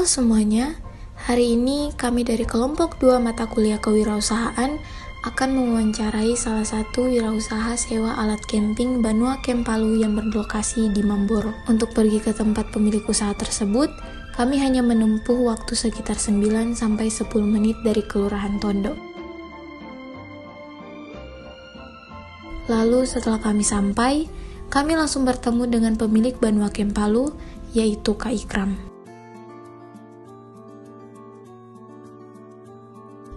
Halo semuanya, hari ini kami dari kelompok 2 mata kuliah kewirausahaan akan mewawancarai salah satu wirausaha sewa alat camping Banua Camp Palu yang berlokasi di Mamboro. Untuk pergi ke tempat pemilik usaha tersebut, kami hanya menempuh waktu sekitar 9-10 menit dari Kelurahan Tondo. Lalu setelah kami sampai, kami langsung bertemu dengan pemilik Banua Camp Palu, yaitu Kak Ikram.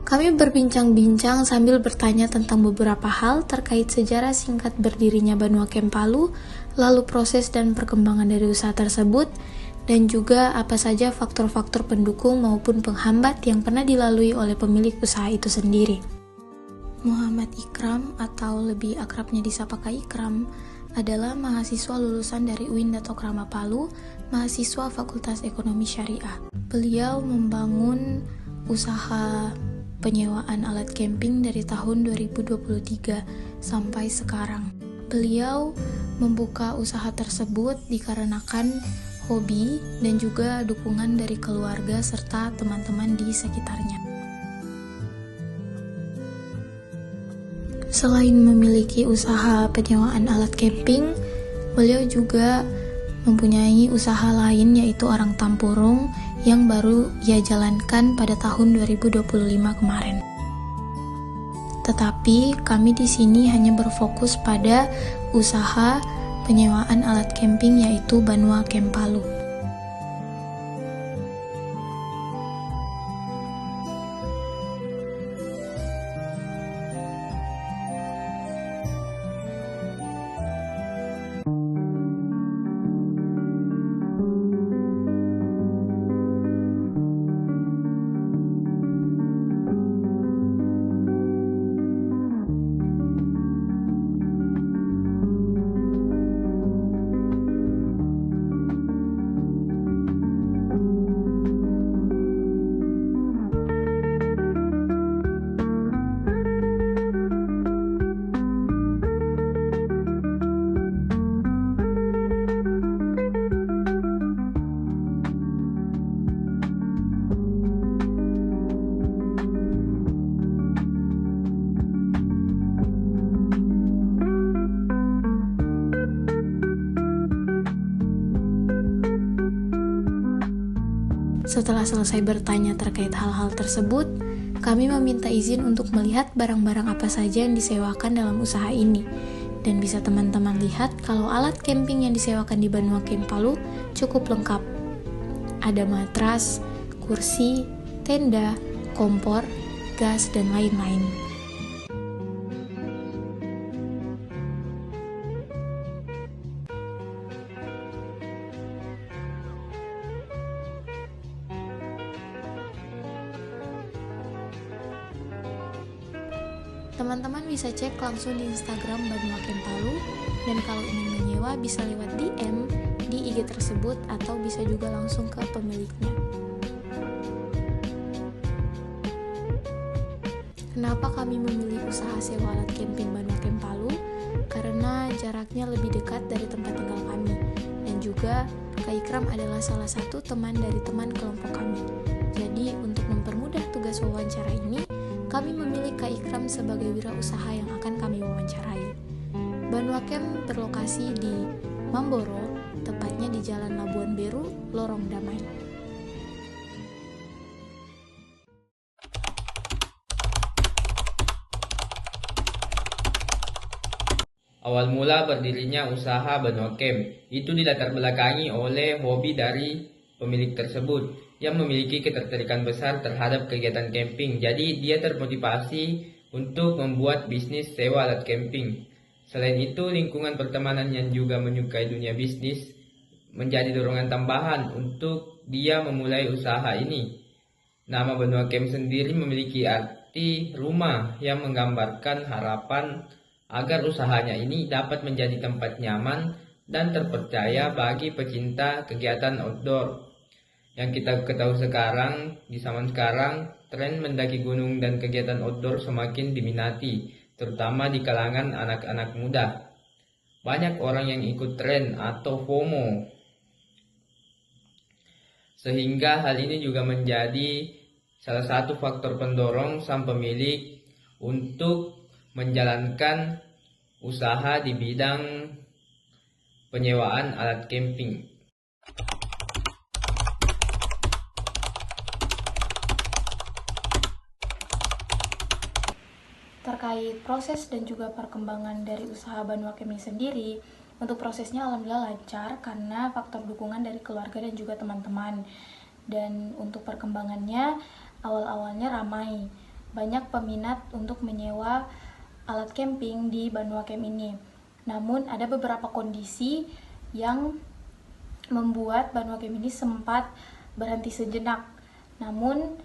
Kami berbincang-bincang sambil bertanya tentang beberapa hal terkait sejarah singkat berdirinya Banua Camp Palu, lalu proses dan perkembangan dari usaha tersebut, dan juga apa saja faktor-faktor pendukung maupun penghambat yang pernah dilalui oleh pemilik usaha itu sendiri. Muhammad Ikram, atau lebih akrabnya disapa Kak Ikram, adalah mahasiswa lulusan dari UIN Dato Krama Palu, mahasiswa Fakultas Ekonomi Syariah. Beliau membangun usaha penyewaan alat camping dari tahun 2023 sampai sekarang. Beliau membuka usaha tersebut dikarenakan hobi dan juga dukungan dari keluarga serta teman-teman di sekitarnya. Selain memiliki usaha penyewaan alat camping, beliau juga mempunyai usaha lain yaitu Arang Tampurung yang baru ia jalankan pada tahun 2025 kemarin. Tetapi kami di sini hanya berfokus pada usaha penyewaan alat camping yaitu Banua Camp Palu. Setelah selesai bertanya terkait hal-hal tersebut, kami meminta izin untuk melihat barang-barang apa saja yang disewakan dalam usaha ini. Dan bisa teman-teman lihat kalau alat camping yang disewakan di Banua Camp Palu cukup lengkap. Ada matras, kursi, tenda, kompor, gas, dan lain-lain. Teman-teman bisa cek langsung di Instagram Banua Camp Palu, dan kalau ingin menyewa bisa lewat DM di IG tersebut atau bisa juga langsung ke pemiliknya. Kenapa kami memilih usaha sewa alat camping Banua Camp Palu? Karena jaraknya lebih dekat dari tempat tinggal kami, dan juga Kak Ikram adalah salah satu teman dari teman kelompok kami. Jadi untuk mempermudah tugas wawancara ini, kami memilih Kak Ikram sebagai wirausaha yang akan kami wawancarai. Banua Camp berlokasi di Mamboro, tepatnya di Jalan Labuan Beru, Lorong Damai. Awal mula berdirinya usaha Banua Camp itu dilatar belakangi oleh hobi dari pemilik tersebut yang memiliki ketertarikan besar terhadap kegiatan camping. Jadi dia termotivasi untuk membuat bisnis sewa alat camping. Selain itu, lingkungan pertemanan yang juga menyukai dunia bisnis menjadi dorongan tambahan untuk dia memulai usaha ini. Nama Banua Camp sendiri memiliki arti rumah yang menggambarkan harapan agar usahanya ini dapat menjadi tempat nyaman dan terpercaya bagi pecinta kegiatan outdoor. Yang kita ketahui sekarang, di zaman sekarang, tren mendaki gunung dan kegiatan outdoor semakin diminati, terutama di kalangan anak-anak muda. Banyak orang yang ikut tren atau FOMO. sehingga hal ini juga menjadi salah satu faktor pendorong sang pemilik untuk menjalankan usaha di bidang penyewaan alat camping. Terkait proses dan juga perkembangan dari usaha Banua Camping sendiri, untuk prosesnya alhamdulillah lancar karena faktor dukungan dari keluarga dan juga teman-teman. Dan untuk perkembangannya, awal-awalnya ramai. Banyak peminat untuk menyewa alat camping di Banua Camp ini. Namun ada beberapa kondisi yang membuat Banua Camp ini sempat berhenti sejenak. Namun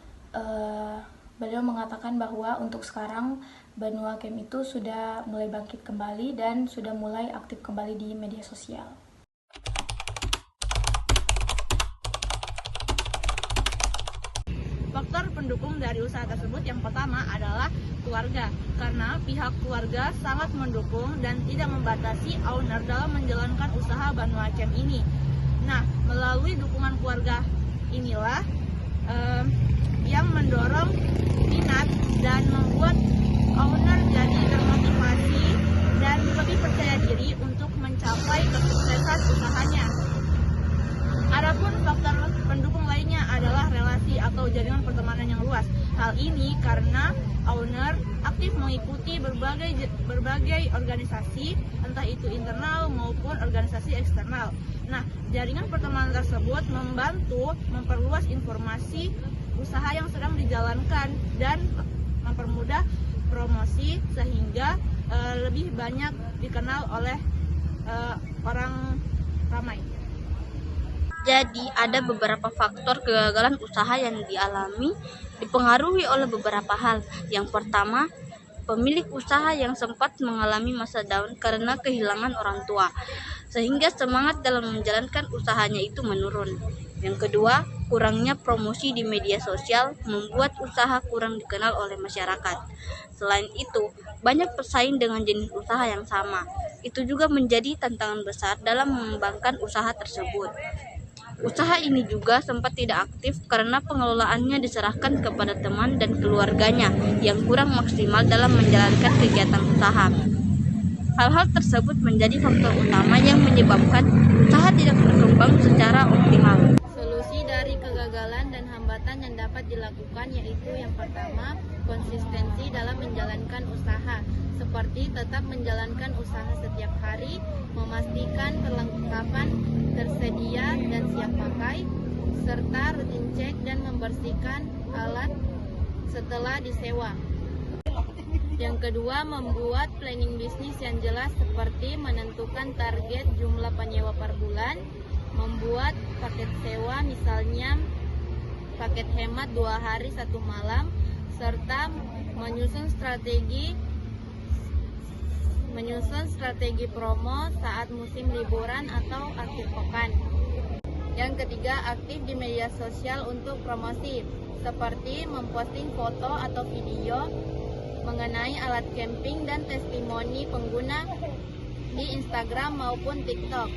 beliau mengatakan bahwa untuk sekarang Banua Camp itu sudah mulai bangkit kembali dan sudah mulai aktif kembali di media sosial. Faktor pendukung dari usaha tersebut yang pertama adalah keluarga, karena pihak keluarga sangat mendukung dan tidak membatasi owner dalam menjalankan usaha Banua Camp ini. Nah, melalui dukungan keluarga inilah yang mendorong minat dan membuat owner jadi termotivasi dan lebih percaya diri untuk mencapai kesuksesan usahanya. Adapun faktor pendukung lainnya adalah relasi atau jaringan pertemanan yang luas. Hal ini karena owner aktif mengikuti berbagai organisasi, entah itu internal maupun organisasi eksternal. Nah, jaringan pertemanan tersebut membantu memperluas informasi usaha yang sedang dijalankan dan mempermudah promosi sehingga lebih banyak dikenal oleh orang ramai. Jadi ada beberapa faktor kegagalan usaha yang dialami dipengaruhi oleh beberapa hal. Yang pertama, pemilik usaha yang sempat mengalami masa down karena kehilangan orang tua, sehingga semangat dalam menjalankan usahanya itu menurun. Yang kedua, kurangnya promosi di media sosial membuat usaha kurang dikenal oleh masyarakat. Selain itu, banyak pesaing dengan jenis usaha yang sama. Itu juga menjadi tantangan besar dalam mengembangkan usaha tersebut. Usaha ini juga sempat tidak aktif karena pengelolaannya diserahkan kepada teman dan keluarganya yang kurang maksimal dalam menjalankan kegiatan usaha. Hal-hal tersebut menjadi faktor utama yang menyebabkan usaha tidak berkembang secara optimal. Solusi dari kegagalan dan hambatan yang dapat dilakukan yaitu yang pertama, konsistensi dalam menjalankan usaha, seperti tetap menjalankan usaha setiap hari, memastikan perlengkapan tersedia dan siap pakai, serta rutin cek dan membersihkan alat setelah disewa. Yang kedua, membuat planning bisnis yang jelas seperti menentukan target jumlah penyewa per bulan, membuat paket sewa misalnya paket hemat 2 hari 1 malam, serta menyusun strategi promo saat musim liburan atau akhir pekan. Yang ketiga, aktif di media sosial untuk promosi, seperti memposting foto atau video mengenai alat camping dan testimoni pengguna di Instagram maupun TikTok.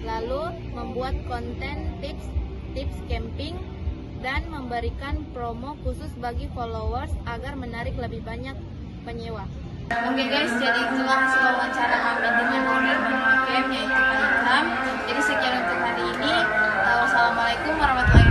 Lalu membuat konten tips camping dan memberikan promo khusus bagi followers agar menarik lebih banyak penyewa. Oke guys, jadi itulah hasil wawancara kami dengan owner Banua Camp yaitu Pak Ikram. Jadi sekian untuk hari ini. Wassalamualaikum warahmatullahi wabarakatuh.